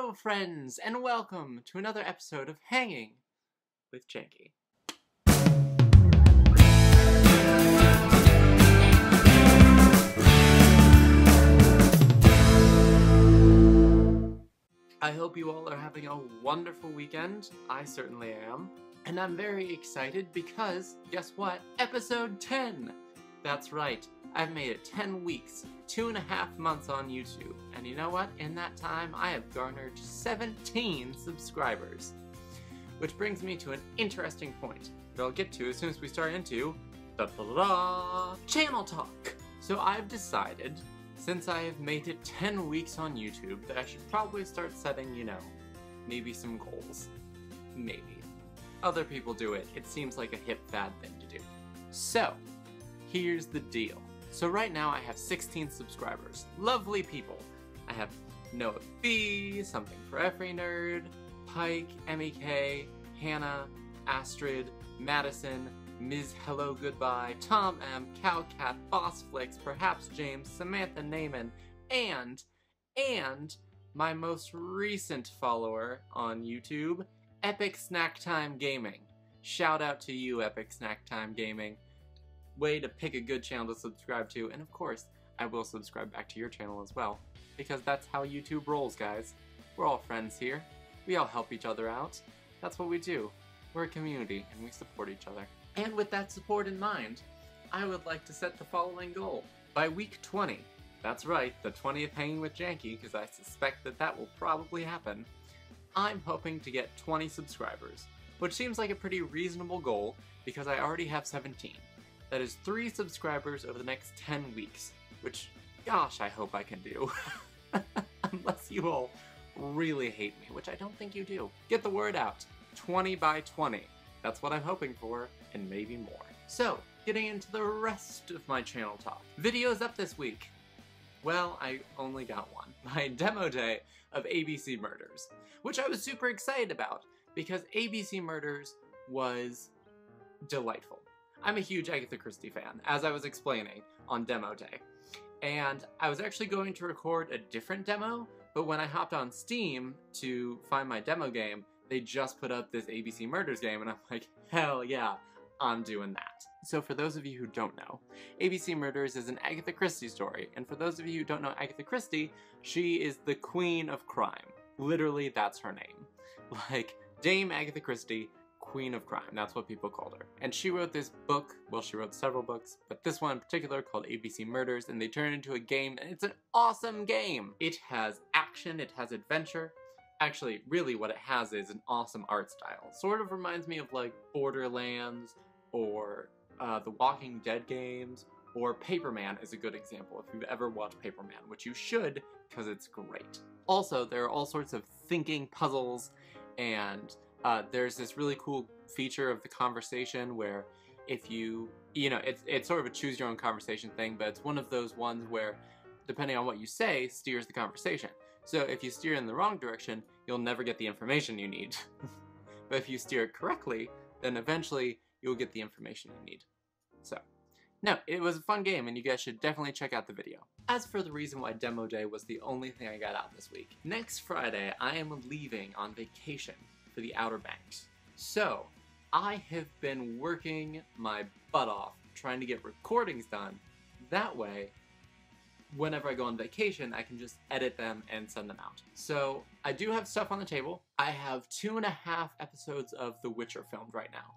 Hello friends, and welcome to another episode of Hanging with Janky. I hope you all are having a wonderful weekend. I certainly am. And I'm very excited because, guess what? Episode 10! That's right, I've made it 10 weeks, 2.5 months on YouTube. And you know what? In that time, I have garnered 17 subscribers. Which brings me to an interesting point that I'll get to as soon as we start into channel talk. So I've decided, since I have made it 10 weeks on YouTube, that I should probably start setting, maybe some goals. Maybe. Other people do it. It seems like a hip fad thing to do. So, here's the deal. So right now I have 16 subscribers. Lovely people. I have Noah B, Something for Every Nerd, Pike, MEK, Hannah, Astrid, Madison, Ms. Hello Goodbye, Tom M, Cowcat, Bossflix, Perhaps James, Samantha Naaman, and my most recent follower on YouTube, Epic Snack Time Gaming. Shout out to you, Epic Snack Time Gaming. Way to pick a good channel to subscribe to, and of course, I will subscribe back to your channel as well, because that's how YouTube rolls, guys. We're all friends here. We all help each other out. That's what we do. We're a community, and we support each other. And with that support in mind, I would like to set the following goal. By week 20, that's right, the 20th Hanging with Janky, because I suspect that will probably happen, I'm hoping to get 20 subscribers, which seems like a pretty reasonable goal, because I already have 17. That is 3 subscribers over the next 10 weeks, which, gosh, I hope I can do. Unless you all really hate me, which I don't think you do. Get the word out. 20 by 20. That's what I'm hoping for, and maybe more. So, getting into the rest of my channel talk. Videos up this week. Well, I only got one. My demo day of ABC Murders, which I was super excited about, because ABC Murders was delightful. I'm a huge Agatha Christie fan, as I was explaining on demo day. And I was actually going to record a different demo, but when I hopped on Steam to find my demo game, they just put up this ABC Murders game, and I'm like, hell yeah, I'm doing that. So for those of you who don't know, ABC Murders is an Agatha Christie story, and for those of you who don't know Agatha Christie, she is the queen of crime. Literally, that's her name. Like, Dame Agatha Christie, Queen of Crime, that's what people called her. And she wrote this book, well, she wrote several books, but this one in particular called ABC Murders, and they turned it into a game, and it's an awesome game! It has action, it has adventure. Actually, really what it has is an awesome art style. Sort of reminds me of like Borderlands, or the Walking Dead games, or Paperman is a good example if you've ever watched Paperman, which you should, because it's great. Also, there are all sorts of thinking puzzles, and there's this really cool feature of the conversation where if it's sort of a choose your own conversation thing, but it's one of those ones where, depending on what you say, steers the conversation. So if you steer in the wrong direction, you'll never get the information you need. But if you steer it correctly, then eventually you'll get the information you need. So, no, it was a fun game, and you guys should definitely check out the video. As for the reason why Demo Day was the only thing I got out this week, next Friday I am leaving on vacation for the Outer Banks. So, I have been working my butt off trying to get recordings done. That way, whenever I go on vacation, I can just edit them and send them out. So, I do have stuff on the table. I have 2.5 episodes of The Witcher filmed right now,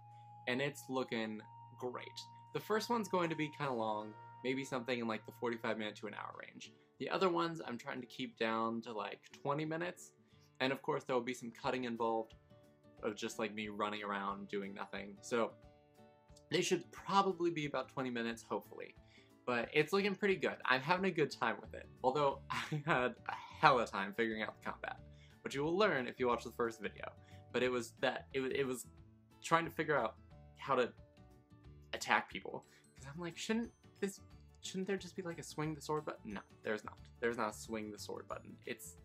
and it's looking great. The first one's going to be kind of long, maybe something in like the 45-minute to an hour range. The other ones I'm trying to keep down to like 20 minutes, and of course there will be some cutting involved of just like me running around doing nothing. So, they should probably be about 20 minutes, hopefully. But it's looking pretty good. I'm having a good time with it. Although I had a hella time figuring out the combat, which you will learn if you watch the first video. But it was was trying to figure out how to attack people. Because I'm like, shouldn't there just be like a swing the sword button? No, there's not. There's not a swing the sword button. It's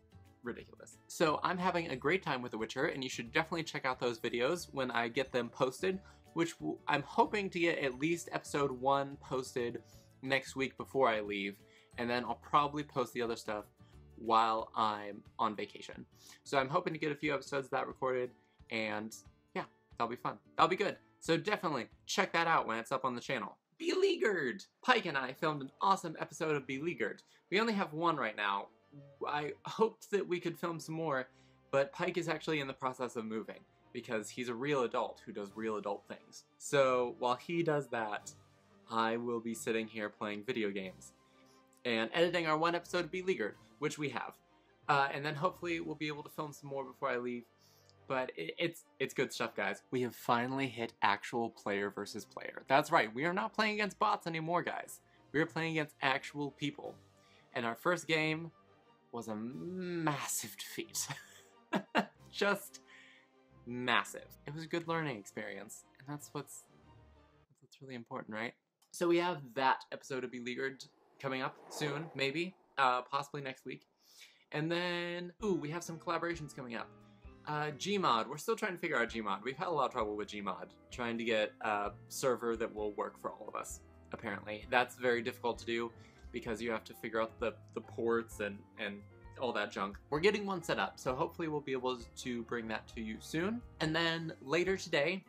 ridiculous. So I'm having a great time with The Witcher, and you should definitely check out those videos when I get them posted, which I'm hoping to get at least episode 1 posted next week before I leave, and then I'll probably post the other stuff while I'm on vacation. So I'm hoping to get a few episodes of that recorded, and yeah, that'll be fun. That'll be good. So definitely check that out when it's up on the channel. Beleaguered! Pike and I filmed an awesome episode of Beleaguered. We only have one right now. I hoped that we could film some more, but Pike is actually in the process of moving because he's a real adult who does real adult things. So while he does that, I will be sitting here playing video games and editing our one episode of Beleaguered, which we have. And then hopefully we'll be able to film some more before I leave. But it's good stuff, guys. We have finally hit actual player versus player. That's right, we are not playing against bots anymore, guys. We are playing against actual people. And our first game was a massive defeat. Just massive. It was a good learning experience, and that's what's really important, right? So we have that episode of Beleaguered coming up soon, maybe, possibly next week. And then, we have some collaborations coming up. Gmod, we're still trying to figure out Gmod. We've had a lot of trouble with Gmod, trying to get a server that will work for all of us, apparently. That's very difficult to do because you have to figure out the ports and all that junk. We're getting one set up, so hopefully we'll be able to bring that to you soon. And then later today,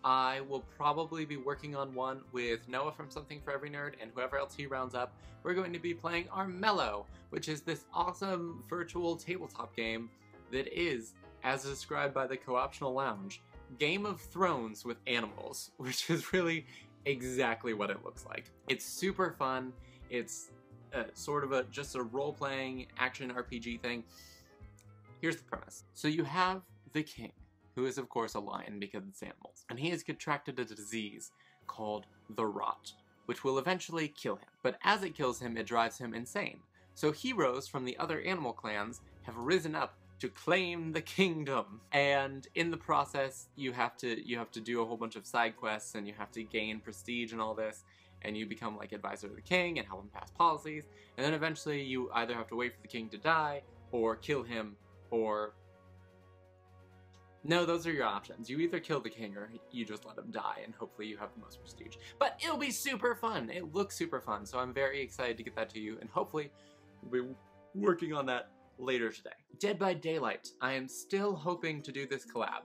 I will probably be working on one with Noah from Something for Every Nerd and whoever else he rounds up. We're going to be playing Armello, which is this awesome virtual tabletop game that is, as described by the Co-optional Lounge, Game of Thrones with animals, which is really exactly what it looks like. It's super fun. It's sort of just a role-playing action RPG thing. Here's the premise. So you have the king, who is of course a lion because it's animals, and he has contracted a disease called the rot, which will eventually kill him. But as it kills him, it drives him insane. So heroes from the other animal clans have risen up to claim the kingdom, and in the process you have to do a whole bunch of side quests, and you have to gain prestige and all this, and you become like advisor to the king and help him pass policies, and then eventually you either have to wait for the king to die or kill him, or no, those are your options. You either kill the king or you just let him die, and hopefully you have the most prestige. But it'll be super fun. It looks super fun, so I'm very excited to get that to you, and hopefully we'll be working on that later today. Dead by Daylight. I am still hoping to do this collab.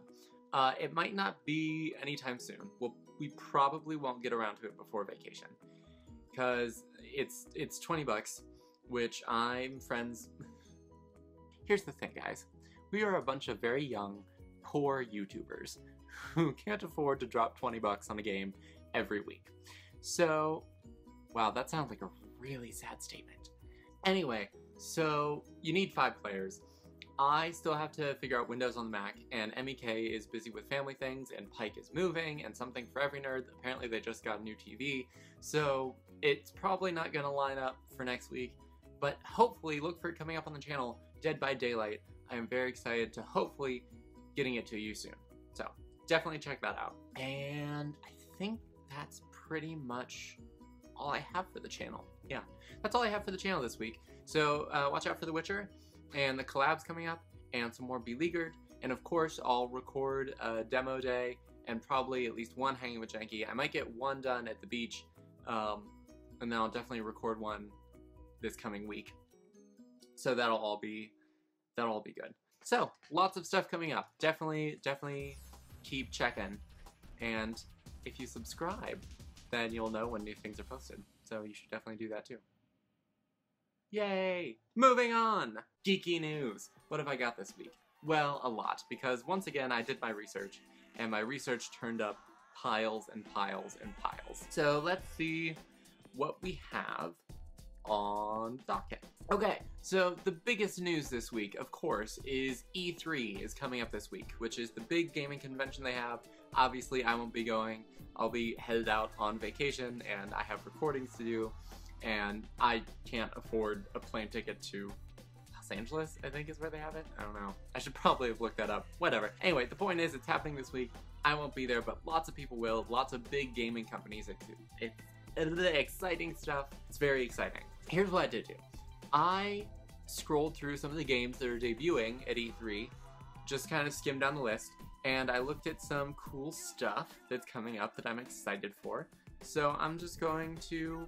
It might not be anytime soon. We probably won't get around to it before vacation, because it's 20 bucks, which I'm friends. Here's the thing, guys. We are a bunch of very young, poor YouTubers who can't afford to drop 20 bucks on a game every week. So, wow, that sounds like a really sad statement. Anyway, so you need 5 players. I still have to figure out Windows on the Mac, and MEK is busy with family things, and Pike is moving, and Something for Every Nerd, apparently they just got a new TV, so it's probably not gonna line up for next week, but hopefully look for it coming up on the channel, Dead by Daylight. I am very excited to hopefully getting it to you soon. So definitely check that out. And I think that's pretty much all I have for the channel. Yeah, that's all I have for the channel this week. So watch out for The Witcher and the collabs coming up and some more Beleaguered. And of course, I'll record a demo day and probably at least one hanging with Janky. I might get one done at the beach, and then I'll definitely record one this coming week. So that'll all be good. So lots of stuff coming up. Definitely keep checking. And if you subscribe, then you'll know when new things are posted. So you should definitely do that too. Yay! Moving on! Geeky news. What have I got this week? Well, a lot, because once again I did my research, and my research turned up piles and piles and piles. So let's see what we have on the docket. Okay, so the biggest news this week, of course, is E3 is coming up this week, which is the big gaming convention they have. Obviously, I won't be going. I'll be headed out on vacation, and I have recordings to do, and I can't afford a plane ticket to Los Angeles, I think is where they have it. I don't know. I should probably have looked that up. Whatever. Anyway, the point is, it's happening this week. I won't be there, but lots of people will. Lots of big gaming companies. It's exciting stuff. It's very exciting. Here's what I did do. I scrolled through some of the games that are debuting at E3, just kind of skimmed down the list, and I looked at some cool stuff that's coming up that I'm excited for. So I'm just going to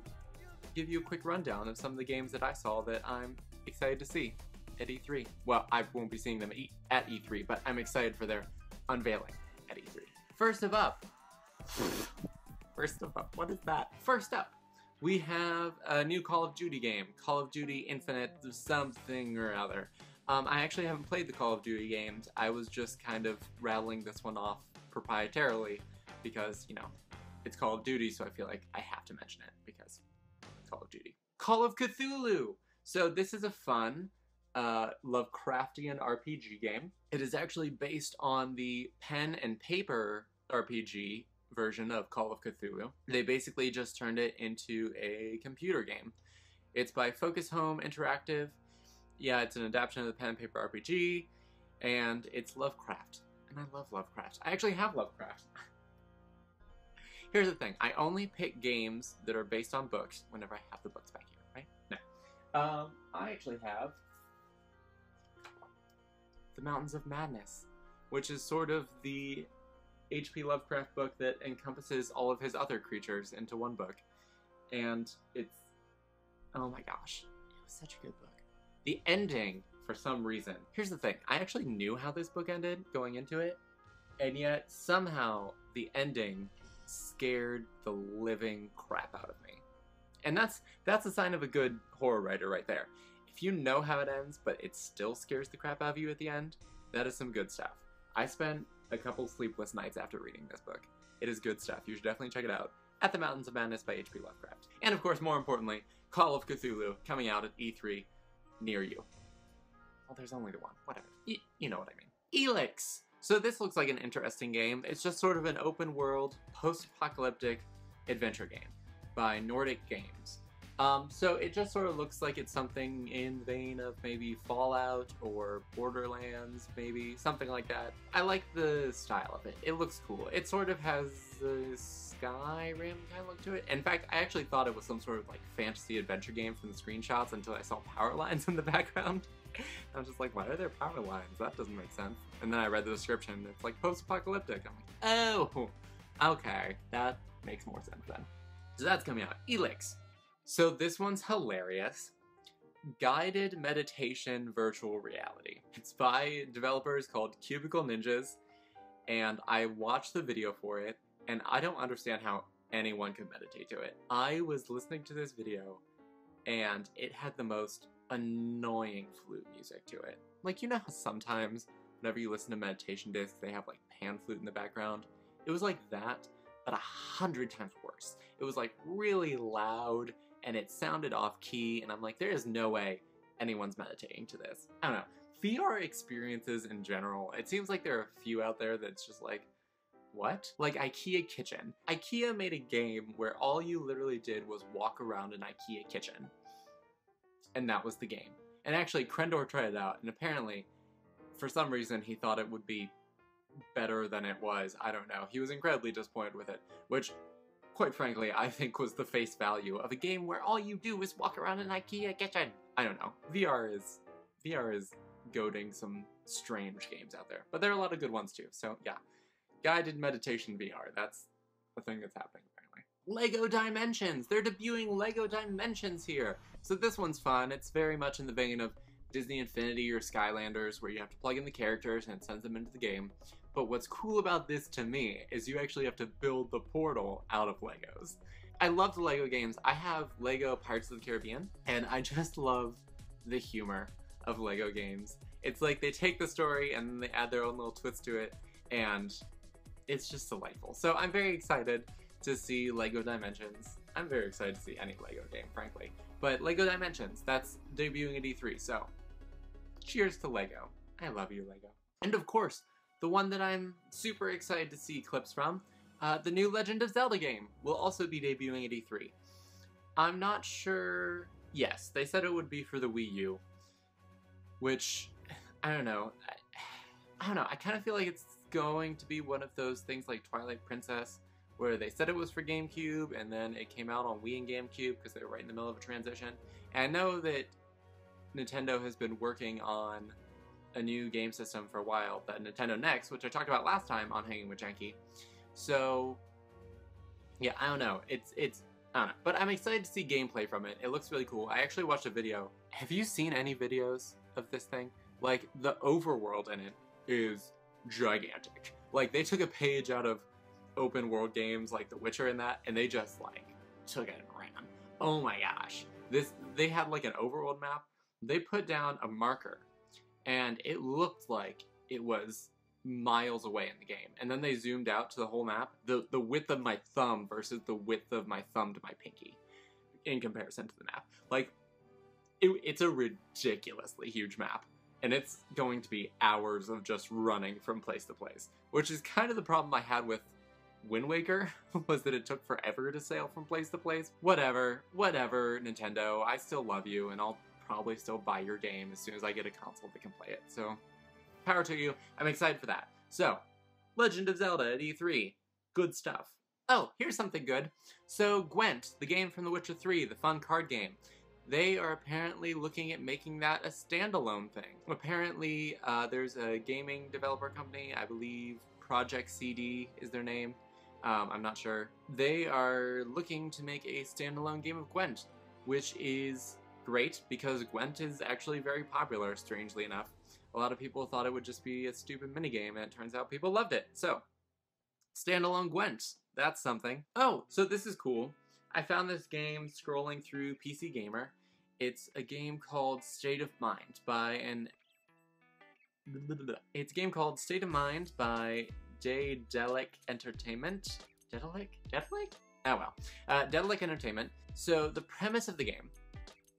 give you a quick rundown of some of the games that I saw that I'm excited to see at E3. Well, I won't be seeing them at E3, but I'm excited for their unveiling at E3. First of up, what is that? First up, we have a new Call of Duty game, Call of Duty Infinite something or other. I actually haven't played the Call of Duty games. I was just kind of rattling this one off proprietarily because, you know, it's Call of Duty, so I feel like I have to mention it because it's Call of Duty. Call of Cthulhu! So this is a fun Lovecraftian RPG game. It is actually based on the pen and paper RPG version of Call of Cthulhu. They basically just turned it into a computer game. It's by Focus Home Interactive. Yeah, it's an adaptation of the pen and paper RPG, and it's Lovecraft. And I love Lovecraft. I actually have Lovecraft. Here's the thing, I only pick games that are based on books whenever I have the books back here, right? No. I actually have The Mountains of Madness, which is sort of the H.P. Lovecraft book that encompasses all of his other creatures into one book. And it's, oh my gosh, it was such a good book. The ending, for some reason, here's the thing, I actually knew how this book ended going into it, and yet somehow the ending scared the living crap out of me. And that's a sign of a good horror writer right there. If you know how it ends, but it still scares the crap out of you at the end, that is some good stuff. I spent a couple sleepless nights after reading this book. It is good stuff. You should definitely check it out. At the Mountains of Madness by H.P. Lovecraft. And of course, more importantly, Call of Cthulhu coming out at E3 near you. Well, there's only the one. Whatever. You know what I mean. Elix! So this looks like an interesting game. It's just sort of an open world, post-apocalyptic adventure game by Nordic Games. So it just sort of looks like it's something in the vein of maybe Fallout or Borderlands, maybe, something like that. I like the style of it. It looks cool. It sort of has a Skyrim kind of look to it. In fact, I actually thought it was some sort of like fantasy adventure game from the screenshots until I saw power lines in the background. I was just like, why are there power lines? That doesn't make sense. And then I read the description. It's like post-apocalyptic. I'm like, oh, okay. That makes more sense then. So that's coming out. Elix. So this one's hilarious. Guided meditation virtual reality. It's by developers called Cubicle Ninjas, and I watched the video for it, and I don't understand how anyone could meditate to it. I was listening to this video, and it had the most annoying flute music to it. Like, you know how sometimes whenever you listen to meditation discs, they have like pan flute in the background? It was like that, but 100 times worse. It was like really loud, and it sounded off key, and I'm like, there is no way anyone's meditating to this. I don't know. VR experiences in general, it seems like there are a few out there that's just like, what? Like IKEA Kitchen. IKEA made a game where all you literally did was walk around an IKEA kitchen. And that was the game. And actually, Krendor tried it out, and apparently, for some reason, he thought it would be better than it was. I don't know. He was incredibly disappointed with it, which, quite frankly, I think was the face value of a game where all you do is walk around an IKEA kitchen. I don't know. VR is goading some strange games out there, but there are a lot of good ones too. So yeah, guided meditation VR. That's the thing that's happening apparently. Lego Dimensions. They're debuting Lego Dimensions here. So this one's fun. It's very much in the vein of Disney Infinity or Skylanders, where you have to plug in the characters and it sends them into the game. But what's cool about this to me is you actually have to build the portal out of Legos. I love the Lego games. I have Lego Pirates of the Caribbean, and I just love the humor of Lego games. It's like they take the story and then they add their own little twist to it, and it's just delightful. So I'm very excited to see Lego Dimensions. I'm very excited to see any Lego game, frankly. But Lego Dimensions, that's debuting at E3, so cheers to Lego. I love you, Lego. And of course, the one that I'm super excited to see clips from, the new Legend of Zelda game will also be debuting at E3. I'm not sure. Yes, they said it would be for the Wii U, which, I don't know. I don't know, I kind of feel like it's going to be one of those things like Twilight Princess, where they said it was for GameCube, and then it came out on Wii and GameCube because they were right in the middle of a transition. And I know that Nintendo has been working on a new game system for a while, the Nintendo Next, which I talked about last time on Hanging with Janky. So, yeah, I don't know. It's I don't know, but I'm excited to see gameplay from it. It looks really cool. I actually watched a video. Have you seen any videos of this thing? Like, the overworld in it is gigantic. Like, they took a page out of open world games like The Witcher and that, and they just, like, took it and ran. Oh my gosh. They had, like, an overworld map. They put down a marker, and it looked like it was miles away in the game. And then they zoomed out to the whole map, the width of my thumb versus the width of my thumb to my pinky in comparison to the map. Like, it's a ridiculously huge map. And it's going to be hours of just running from place to place, which is kind of the problem I had with Wind Waker, was that it took forever to sail from place to place. Whatever, Nintendo, I still love you, and I'll probably still buy your game as soon as I get a console that can play it. So, power to you. I'm excited for that. So, Legend of Zelda at E3. Good stuff. Oh, here's something good. So, Gwent, the game from The Witcher 3, the fun card game, they are apparently looking at making that a standalone thing. Apparently, there's a gaming developer company, I believe Project CD is their name. I'm not sure. They are looking to make a standalone game of Gwent, which is great because Gwent is actually very popular, strangely enough. A lot of people thought it would just be a stupid minigame, and it turns out people loved it. So, standalone Gwent. That's something. Oh, so this is cool. I found this game scrolling through PC Gamer. It's a game called State of Mind by It's a game called State of Mind by Daedalic Entertainment. Daedalic? Oh well. Daedalic Entertainment. So the premise of the game,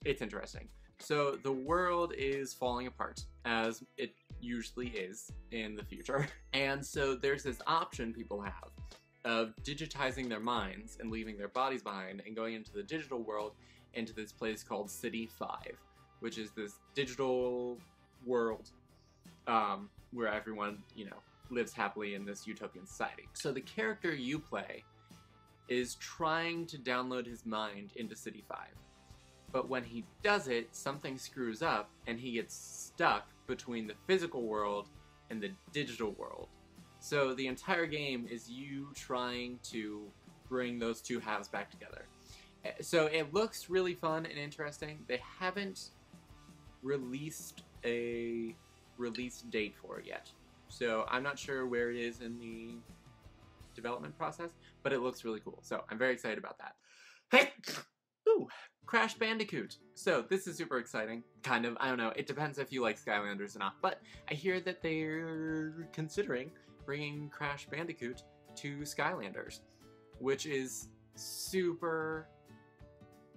it's interesting. So the world is falling apart, as it usually is in the future. And so there's this option people have of digitizing their minds and leaving their bodies behind and going into the digital world, into this place called City 5, which is this digital world where everyone, you know, lives happily in this utopian society. So the character you play is trying to download his mind into City 5. But when he does it, something screws up and he gets stuck between the physical world and the digital world. So the entire game is you trying to bring those two halves back together. So it looks really fun and interesting. They haven't released a release date for it yet. So I'm not sure where it is in the development process, but it looks really cool. So I'm very excited about that. Hey! Ooh, Crash Bandicoot. So this is super exciting. Kind of, I don't know, it depends if you like Skylanders or not, but I hear that they're considering bringing Crash Bandicoot to Skylanders, which is super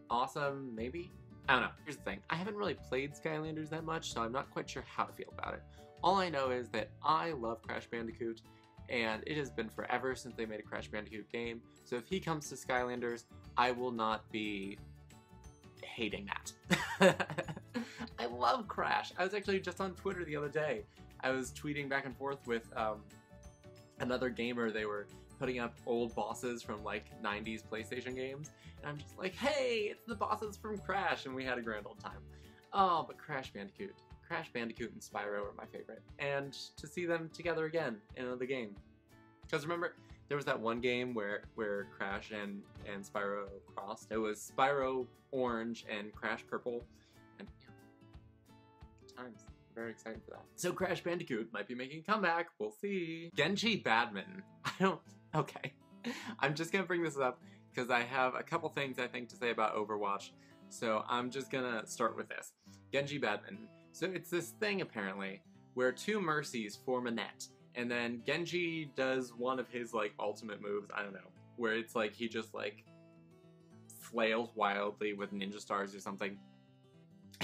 awesome, maybe? I don't know. Here's the thing. I haven't really played Skylanders that much, so I'm not quite sure how to feel about it. All I know is that I love Crash Bandicoot, and it has been forever since they made a Crash Bandicoot game, so if he comes to Skylanders, I will not be hating that. I love Crash. I was actually just on Twitter the other day. I was tweeting back and forth with another gamer. They were putting up old bosses from like 90s PlayStation games, and I'm just like, hey, it's the bosses from Crash, and we had a grand old time. Oh, but Crash Bandicoot and Spyro are my favorite, and to see them together again in another game. Because remember, there was that one game where Crash and Spyro crossed. It was Spyro Orange and Crash Purple, and yeah, good times. Very excited for that. So Crash Bandicoot might be making a comeback. We'll see. Genji Badminton. Okay. I'm just gonna bring this up because I have a couple things I think to say about Overwatch. So I'm just gonna start with this. Genji Badminton. So it's this thing apparently where two Mercies form a net, and then Genji does one of his like ultimate moves, I don't know, where it's like he just like flails wildly with ninja stars or something,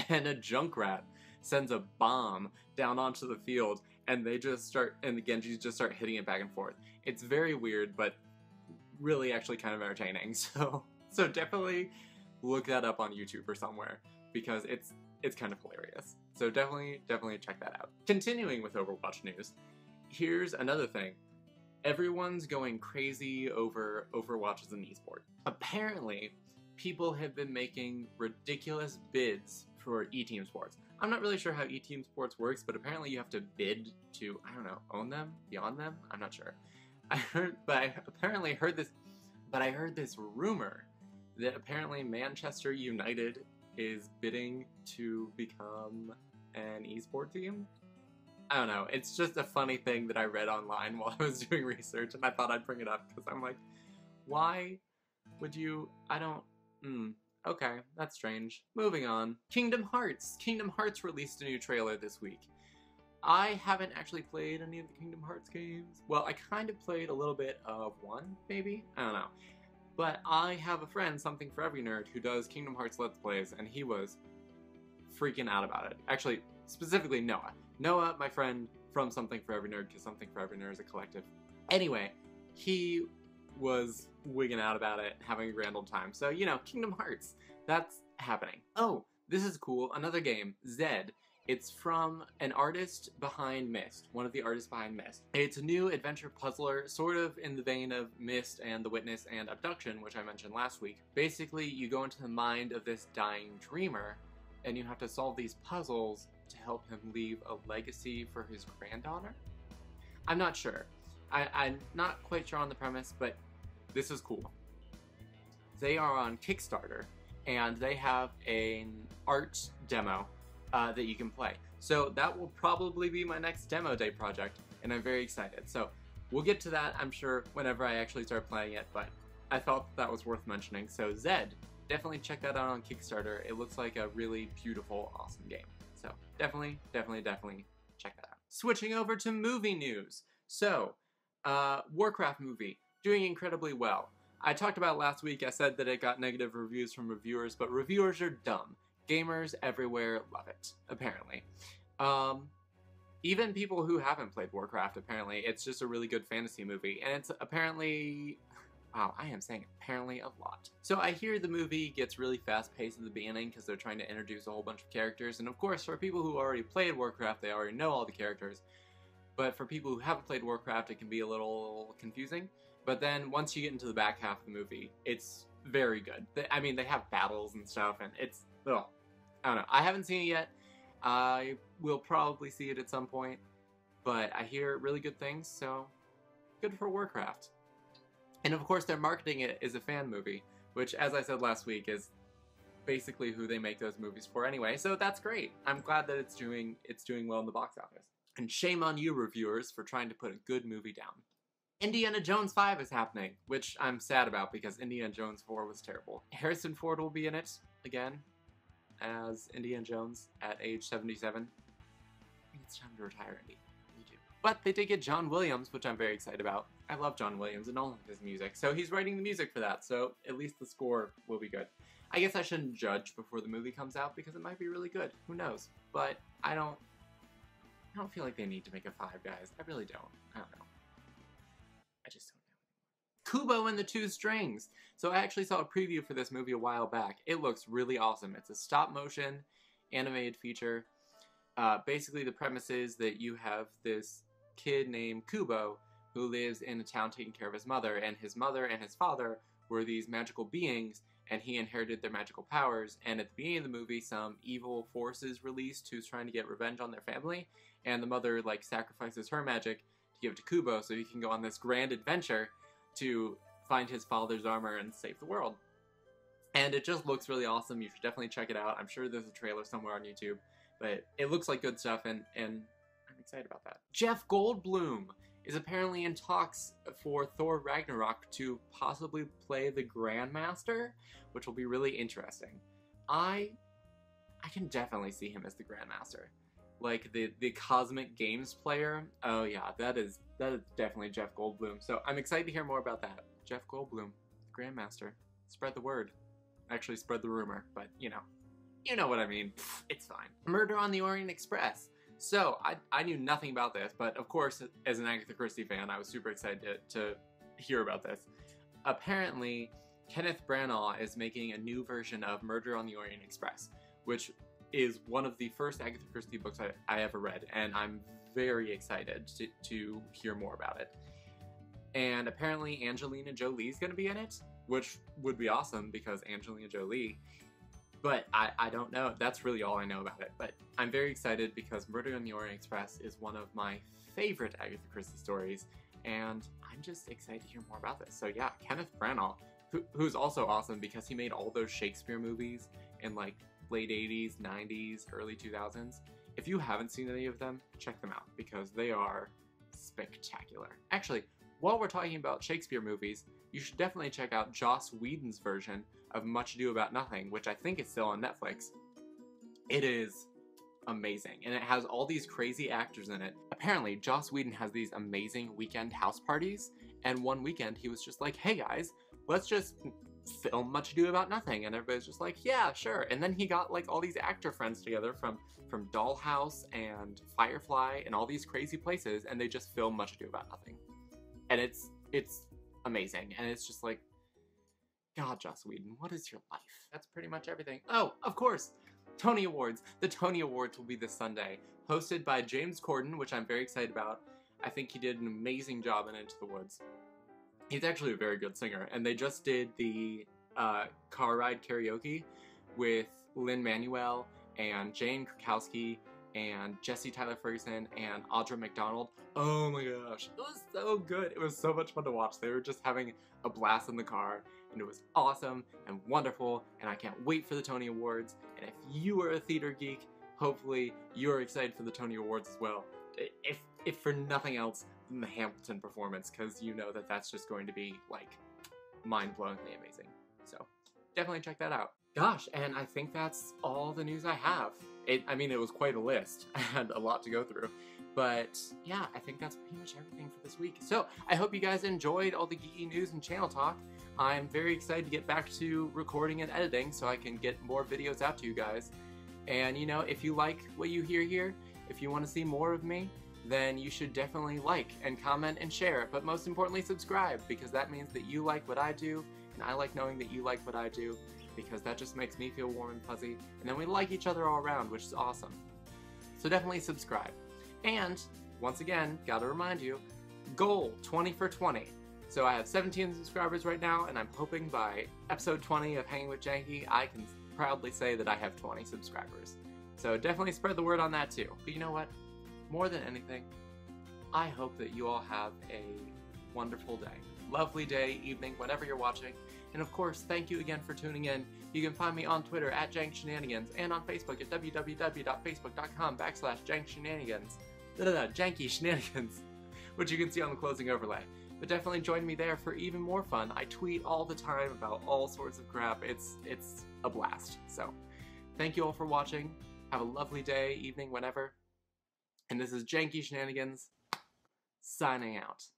and a Junkrat sends a bomb down onto the field, and they just start, and the Genjis just start hitting it back and forth. It's very weird, but really actually kind of entertaining. So definitely look that up on YouTube or somewhere, because it's kind of hilarious. So definitely check that out. Continuing with Overwatch news, here's another thing. Everyone's going crazy over Overwatch as an esport. Apparently, people have been making ridiculous bids for eTeam Sports. I'm not really sure how eTeam Sports works, but apparently you have to bid to, I don't know, own them? Beyond them? I'm not sure. I heard this rumor that apparently Manchester United is bidding to become an esport team. I don't know, it's just a funny thing that I read online while I was doing research, and I thought I'd bring it up because I'm like, why would you? I don't. Okay, that's strange. Moving on. Kingdom Hearts. Kingdom Hearts released a new trailer this week. I haven't actually played any of the Kingdom Hearts games. Well, I kind of played a little bit of one, maybe? I don't know. But I have a friend, Something for Every Nerd, who does Kingdom Hearts Let's Plays, and he was freaking out about it. Actually, specifically Noah. Noah, my friend from Something for Every Nerd, because Something for Every Nerd is a collective. Anyway, he was wigging out about it, having a grand old time. So, you know, Kingdom Hearts, that's happening. Oh, this is cool. Another game, Zed. It's from an artist behind Myst, one of the artists behind Myst. It's a new adventure puzzler, sort of in the vein of Myst and The Witness and Abduction, which I mentioned last week. Basically, you go into the mind of this dying dreamer, and you have to solve these puzzles to help him leave a legacy for his granddaughter? I'm not sure. I'm not quite sure on the premise, but this is cool. They are on Kickstarter, and they have an art demo that you can play. So that will probably be my next demo day project, and I'm very excited. So we'll get to that, I'm sure, whenever I actually start playing it, but I thought that was worth mentioning. So Zed, definitely check that out on Kickstarter. It looks like a really beautiful, awesome game. So definitely check that out. Switching over to movie news. So, Warcraft movie, doing incredibly well. I talked about last week, I said that it got negative reviews from reviewers, but reviewers are dumb. Gamers everywhere love it, apparently. Even people who haven't played Warcraft, apparently, it's just a really good fantasy movie. And it's apparently... Wow, I am saying apparently a lot. So I hear the movie gets really fast-paced at the beginning because they're trying to introduce a whole bunch of characters. And of course, for people who already played Warcraft, they already know all the characters. But for people who haven't played Warcraft, it can be a little confusing. But then once you get into the back half of the movie, it's very good. I mean, they have battles and stuff, and it's... Ugh. I don't know. I haven't seen it yet. I will probably see it at some point. But I hear really good things, so good for Warcraft. And of course, they're marketing it as a fan movie, which, as I said last week, is basically who they make those movies for anyway. So that's great. I'm glad that it's doing well in the box office. And shame on you, reviewers, for trying to put a good movie down. Indiana Jones 5 is happening, which I'm sad about because Indiana Jones 4 was terrible. Harrison Ford will be in it again as Indiana Jones at age 77. I think it's time to retire, Indy. Me too. But they did get John Williams, which I'm very excited about. I love John Williams and all of his music, so he's writing the music for that, so at least the score will be good. I guess I shouldn't judge before the movie comes out because it might be really good. Who knows? But I don't feel like they need to make a 5, guys. I really don't. I don't know. I just don't know. Kubo and the Two Strings. So I actually saw a preview for this movie a while back. It looks really awesome. It's a stop-motion animated feature. Basically, the premise is that you have this kid named Kubo who lives in a town taking care of his mother, and his mother and his father were these magical beings, and he inherited their magical powers, and at the beginning of the movie, some evil force is released who's trying to get revenge on their family, and the mother, like, sacrifices her magic to give it to Kubo so he can go on this grand adventure to find his father's armor and save the world. And it just looks really awesome. You should definitely check it out. I'm sure there's a trailer somewhere on YouTube, but it looks like good stuff, and I'm excited about that. Jeff Goldblum is apparently in talks for Thor Ragnarok to possibly play the Grandmaster, which will be really interesting. I can definitely see him as the Grandmaster. Like the cosmic games player. Oh yeah, that is definitely Jeff Goldblum. So I'm excited to hear more about that. Jeff Goldblum, Grandmaster. Spread the word. Actually spread the rumor, but you know what I mean. It's fine. Murder on the Orient Express. So, I knew nothing about this, but of course, as an Agatha Christie fan, I was super excited to hear about this. Apparently, Kenneth Branagh is making a new version of Murder on the Orient Express, which is one of the first Agatha Christie books I ever read, and I'm very excited to hear more about it. And apparently, Angelina Jolie is going to be in it, which would be awesome because Angelina Jolie. But I don't know. That's really all I know about it. But I'm very excited because Murder on the Orient Express is one of my favorite Agatha Christie stories. And I'm just excited to hear more about this. So yeah, Kenneth Branagh, who's also awesome because he made all those Shakespeare movies in like late 80s, 90s, early 2000s. If you haven't seen any of them, check them out because they are spectacular. Actually, while we're talking about Shakespeare movies, you should definitely check out Joss Whedon's version of Much Ado About Nothing, which I think is still on Netflix. It is amazing, and it has all these crazy actors in it. Apparently, Joss Whedon has these amazing weekend house parties, and one weekend he was just like, hey guys, let's just film Much Ado About Nothing, and everybody's just like, yeah, sure. And then he got like all these actor friends together from Dollhouse and Firefly and all these crazy places, and they just film Much Ado About Nothing. And it's amazing, and it's just like, God, Joss Whedon, what is your life? That's pretty much everything. Oh, of course, Tony Awards. The Tony Awards will be this Sunday, hosted by James Corden, which I'm very excited about. I think he did an amazing job in Into the Woods. He's actually a very good singer, and they just did the car ride karaoke with Lin-Manuel and Jane Krakowski and Jesse Tyler Ferguson and Audra McDonald. Oh my gosh, it was so good. It was so much fun to watch. They were just having a blast in the car, and it was awesome and wonderful, and I can't wait for the Tony Awards. And if you are a theater geek, hopefully you're excited for the Tony Awards as well. If for nothing else than the Hamilton performance, because you know that that's just going to be like mind-blowingly amazing. So definitely check that out. Gosh, and I think that's all the news I have. I mean, it was quite a list. I had a lot to go through. But yeah, I think that's pretty much everything for this week. So I hope you guys enjoyed all the geeky news and channel talk. I'm very excited to get back to recording and editing so I can get more videos out to you guys. And you know, if you like what you hear here, if you want to see more of me, then you should definitely like and comment and share. But most importantly, subscribe, because that means that you like what I do, and I like knowing that you like what I do, because that just makes me feel warm and fuzzy, and then we like each other all around, which is awesome. So definitely subscribe. And, once again, gotta remind you, goal 20 for 20. So I have 17 subscribers right now, and I'm hoping by episode 20 of Hanging with Janky, I can proudly say that I have 20 subscribers. So definitely spread the word on that too. But you know what? More than anything, I hope that you all have a wonderful day. Lovely day, evening, whenever you're watching. And of course, thank you again for tuning in. You can find me on Twitter at JankShenanigans and on Facebook at www.facebook.com/JankShenanigans. Janky Shenanigans, which you can see on the closing overlay. But definitely join me there for even more fun. I tweet all the time about all sorts of crap. It's a blast. So, thank you all for watching. Have a lovely day, evening, whenever. And this is Janky Shenanigans, signing out.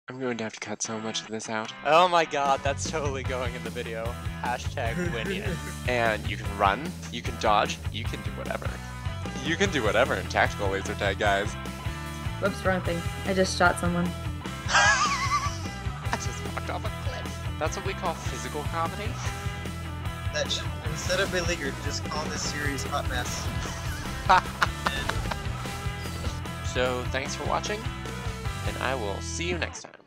I'm going to have to cut so much of this out. Oh my god, that's totally going in the video. Hashtag winning. And you can run, you can dodge, you can do whatever. You can do whatever in tactical laser tag, guys. Whoops, wrong thing. I just shot someone. I just walked off a cliff. That's what we call physical comedy. Instead of beleaguered, just call this series Hot Mess. So, thanks for watching, and I will see you next time.